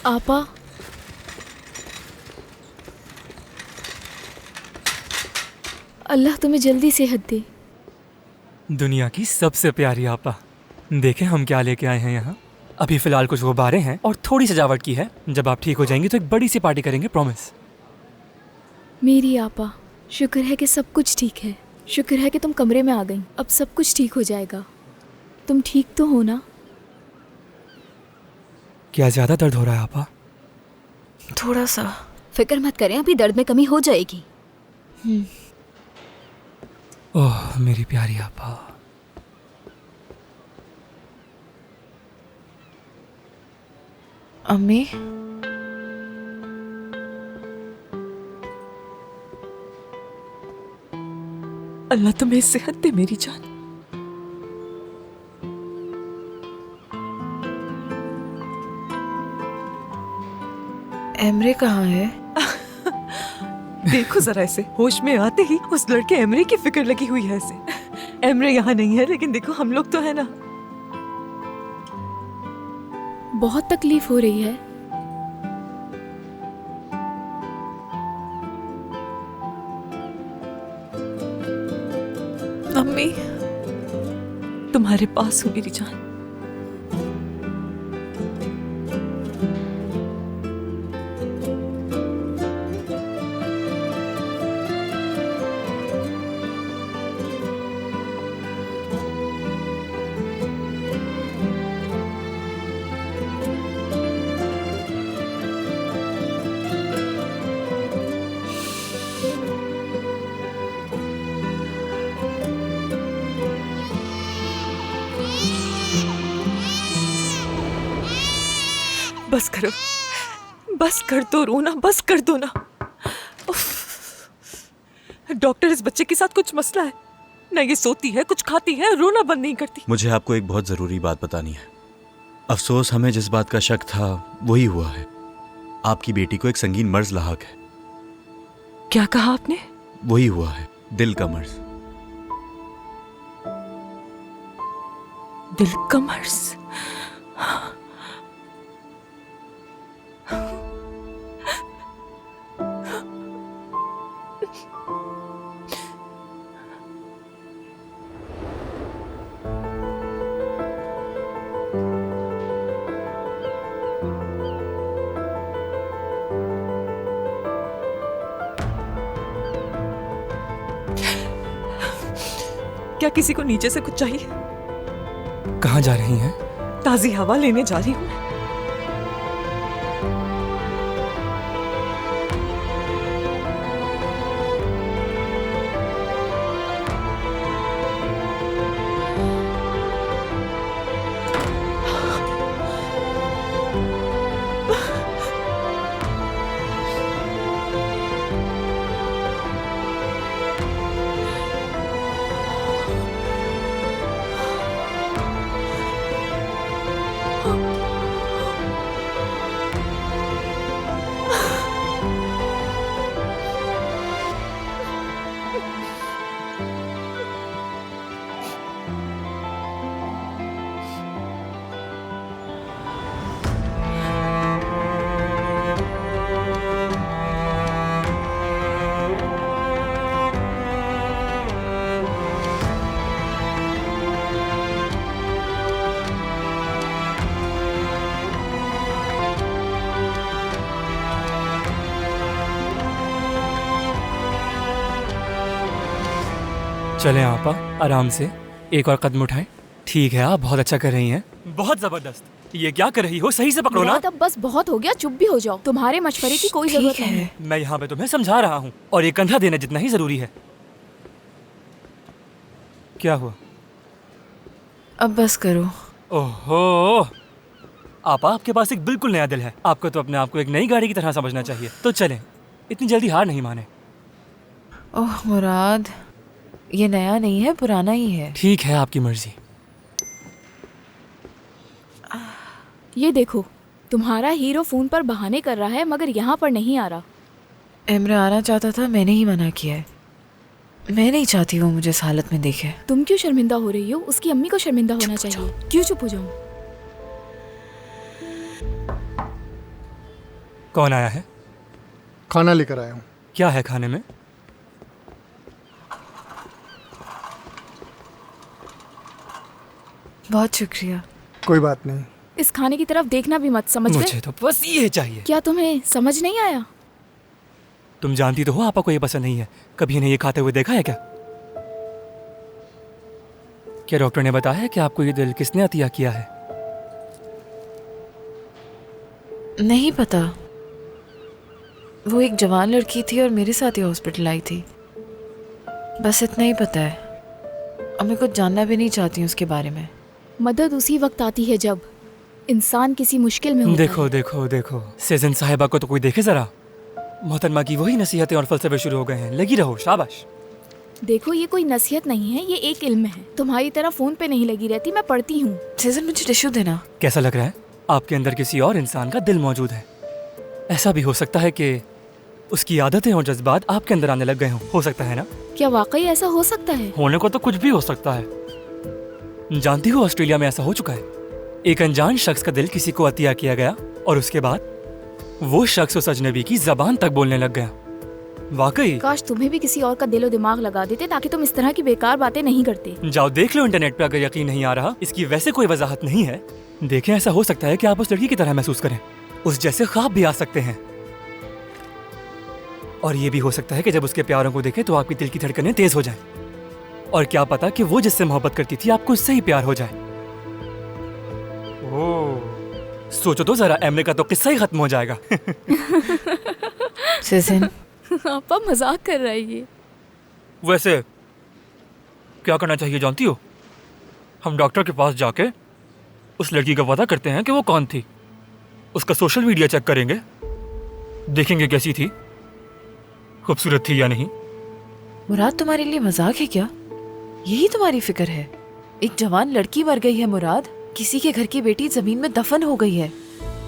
आपा, अल्लाह तुम्हें जल्दी सेहत दे। दुनिया की सबसे प्यारी आपा, देखें हम क्या लेके आए हैं यहाँ। अभी फिलहाल कुछ गुब्बारे हैं और थोड़ी सजावट की है। जब आप ठीक हो जाएंगी तो एक बड़ी सी पार्टी करेंगे, प्रॉमिस। मेरी आपा, शुक्र है कि सब कुछ ठीक है। शुक्र है कि तुम कमरे में आ गई। अब सब कुछ ठीक हो जाएगा। तुम ठीक तो हो ना? क्या ज्यादा दर्द हो रहा है आपा? थोड़ा सा। फिक्र मत करें, अभी दर्द में कमी हो जाएगी। ओह मेरी प्यारी आपा। अम्मी, अल्लाह तुम्हें सेहत दे मेरी जान। एमरे कहाँ है? देखो जरा इसे, होश में आते ही उस लड़के एमरे की फिक्र लगी हुई है इसे। एमरे यहाँ नहीं है, लेकिन देखो हम लोग तो है ना। बहुत तकलीफ हो रही है। अम्मी, तुम्हारे पास हूँ मेरी जान। बस करो, बस कर दो रोना, बस कर दो ना। उफ। डॉक्टर, इस बच्चे के साथ कुछ मसला है ना। ये सोती है, कुछ खाती है, रोना बंद नहीं करती। मुझे आपको एक बहुत जरूरी बात बतानी है। अफसोस, हमें जिस बात का शक था वही हुआ है। आपकी बेटी को एक संगीन मर्ज लाहक है। क्या कहा आपने? वही हुआ है, दिल का मर्ज। दिल का मर्ज? क्या किसी को नीचे से कुछ चाहिए? कहाँ जा रही हैं? ताजी हवा लेने जा रही हूँ। चलें आपा, आराम से। एक और कदम उठाएं। ठीक है, आप बहुत अच्छा कर रही हैं। बहुत जबरदस्त। ये क्या कर रही हो? सही से पकड़ो ना। मुराद, अब बस बहुत हो गया, चुप भी हो जाओ। तुम्हारे मशवरे की कोई जरूरत नहीं है। मैं यहाँ पे तुम्हें समझा रहा हूँ और ये कंधा देना जितना ही जरूरी है। क्या हुआ? अब बस करो। ओहो आपा, आपके पास एक बिल्कुल नया दिल है। आपको तो अपने आप को एक नई गाड़ी की तरह समझना चाहिए। तो चलें, इतनी जल्दी हार नहीं माने। ओह मुराद, ये नया नहीं है, पुराना ही है। ठीक है, आपकी मर्जी। ये देखो, तुम्हारा हीरो फोन पर बहाने कर रहा है मगर यहाँ पर नहीं आ रहा। एमरे आना चाहता था, मैंने ही मना किया है। मैं नहीं चाहती वो मुझे इस हालत में देखे। तुम क्यों शर्मिंदा हो रही हो? उसकी अम्मी को शर्मिंदा होना चाहिए। क्यों चुप हो जाऊं? कौन आया है? खाना लेकर आया हूँ। क्या है खाने में? बहुत शुक्रिया। कोई बात नहीं। इस खाने की तरफ देखना भी मत, समझ मुझे गए? तो बस ये चाहिए। क्या तुम्हें समझ नहीं आया? तुम जानती तो हो आपा को ये पसंद नहीं है। कभी इन्हें ये खाते हुए देखा है क्या? क्या डॉक्टर ने बताया है कि आपको ये दिल किसने अतिया किया है? नहीं पता। वो एक जवान लड़की थी और मेरे साथ ही हॉस्पिटल आई थी। बस इतना ही पता है और मैं कुछ जानना भी नहीं चाहती हूँ उसके बारे में। मदद उसी वक्त आती है जब इंसान किसी मुश्किल में होता देखो है। देखो देखो, सेजन साहिबा को तो कोई देखे जरा। मोहतरमा की वही नसीहतें और फलसफे शुरू हो गए हैं। लगी रहो, शाबाश। देखो, ये कोई नसीहत नहीं है, ये एक इल्म है। तुम्हारी तरह फोन पे नहीं लगी रहती, मैं पढ़ती हूँ। सीजन, मुझे टिश्यू देना। कैसा लग रहा है? आपके अंदर किसी और इंसान का दिल मौजूद है। ऐसा भी हो सकता है कि उसकी आदतें और जज्बात आपके अंदर आने लग गए हों। हो सकता है ना? क्या वाकई ऐसा हो सकता है? होने को तो कुछ भी हो सकता है। जानती हो, ऑस्ट्रेलिया में ऐसा हो चुका है। एक अनजान शख्स का दिल किसी को अतिया किया गया और उसके बाद वो शख्स उस अजनबी की जबान तक बोलने लग गया। वाकई। काश तुम्हें भी किसी और का दिलो दिमाग लगा देते ताकि तुम इस तरह की बेकार बातें नहीं करते। जाओ देख लो इंटरनेट पे, अगर यकीन नहीं आ रहा। इसकी वैसे कोई वजाहत नहीं है। देखें, ऐसा हो सकता है कि आप उस लड़की की तरह महसूस करें। उस जैसे ख्वाब भी आ सकते हैं। और ये भी हो सकता है कि जब उसके प्यारों को देखें तो आपकी दिल की धड़कनें तेज हो जाएं। और क्या पता कि वो जिससे मोहब्बत करती थी आपको उससे ही प्यार हो जाए। ओह, सोचो तो जरा, एमरे का तो किस्सा ही खत्म हो जाएगा। सीजन, आपा मजाक कर रहा है ये। वैसे क्या करना चाहिए जानती हो? हम डॉक्टर के पास जाके उस लड़की का पता करते हैं कि वो कौन थी। उसका सोशल मीडिया चेक करेंगे, देखेंगे कैसी थी, खूबसूरत थी या नहीं। मुराद, तुम्हारे लिए मजाक है क्या? यही तुम्हारी फिक्र है? एक जवान लड़की मर गई है मुराद। किसी के घर की बेटी जमीन में दफन हो गई है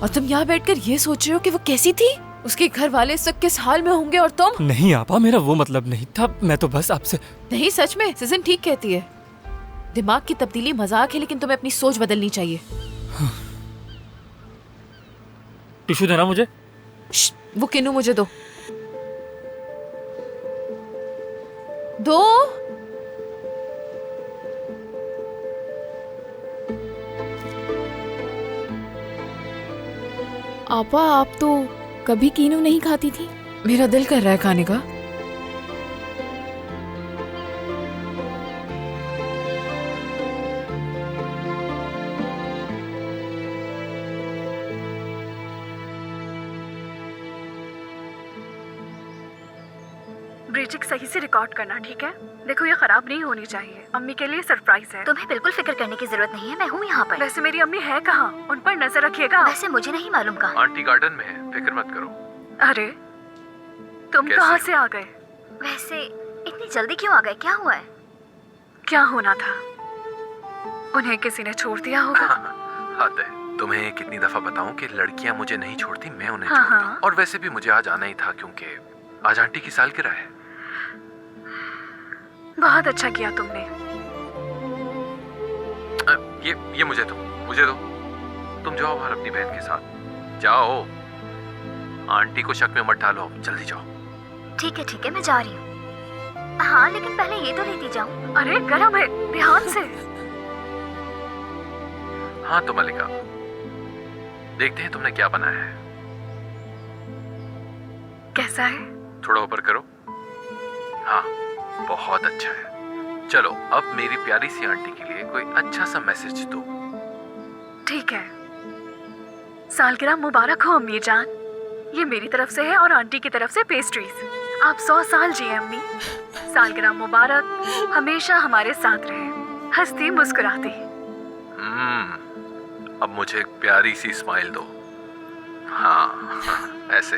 और तुम यहाँ बैठकर ये सोच रहे हो कि वो कैसी थी? उसके घर वाले सब किस हाल में होंगे और तुम? नहीं आपा, मेरा वो मतलब नहीं था। मैं तो बस आपसे। नहीं, सच में सीजन ठीक कहती है। दिमाग की तब्दीली मजाक है, लेकिन तुम्हें अपनी सोच बदलनी चाहिए। टिश्यू देना मुझे। वो किन्नू मुझे दो। दो। आपा, आप तो कभी कीनू नहीं खाती थी। मेरा दिल कर रहा है खाने का। ब्रीचिक सही से रिकॉर्ड करना, ठीक है? देखो, ये खराब नहीं होनी चाहिए। अम्मी के लिए सरप्राइज है। तुम्हें बिल्कुल फिक्र करने की जरूरत नहीं है, मैं हूँ यहाँ पर। वैसे मेरी अम्मी है कहाँ? उन पर नजर रखिएगा। वैसे मुझे नहीं मालूम कहाँ। आंटी गार्डन में है, फिक्र मत करो। अरे, तुम कैसे? कहाँ से आ गए? वैसे इतनी जल्दी क्यों आ गए? क्या हुआ है? क्या होना था? उन्हें किसी ने छोड़ दिया होगा। हद है। तुम्हें कितनी दफा बताऊं कि लड़कियां मुझे नहीं छोड़ती, मैं उन्हें हाँ, छोड़ता हाँ। हूं। और वैसे भी मुझे आज आना ही था क्योंकि आज आंटी की सालगिरह है। बहुत अच्छा किया तुमने। ये मुझे दो, मुझे दो। तुम जाओ बाहर अपनी बहन के साथ। जाओ। आंटी को शक में मत डालो, जल्दी जाओ। ठीक है, मैं जा रही हूँ। हाँ, लेकिन पहले ये तो लेती जाऊँ। अरे गरम है, ध्यान से। हाँ तो मलिका, देखते हैं तुमने क्या बनाया है। कैसा है? थोड़ा ऊपर करो। हाँ, बहुत अच्छा है। चलो अब मेरी प्यारी सी आंटी के लिए कोई अच्छा सा मैसेज दो। ठीक है। सालगिरह मुबारक हो अम्मी जान। ये मेरी तरफ से है और आंटी की तरफ से पेस्ट्रीज। आप 100 साल जिए अम्मी। सालगिरह मुबारक, हमेशा हमारे साथ रहे, हंसती मुस्कुराती। अब मुझे एक प्यारी सी स्माइल दो। हाँ, ऐसे।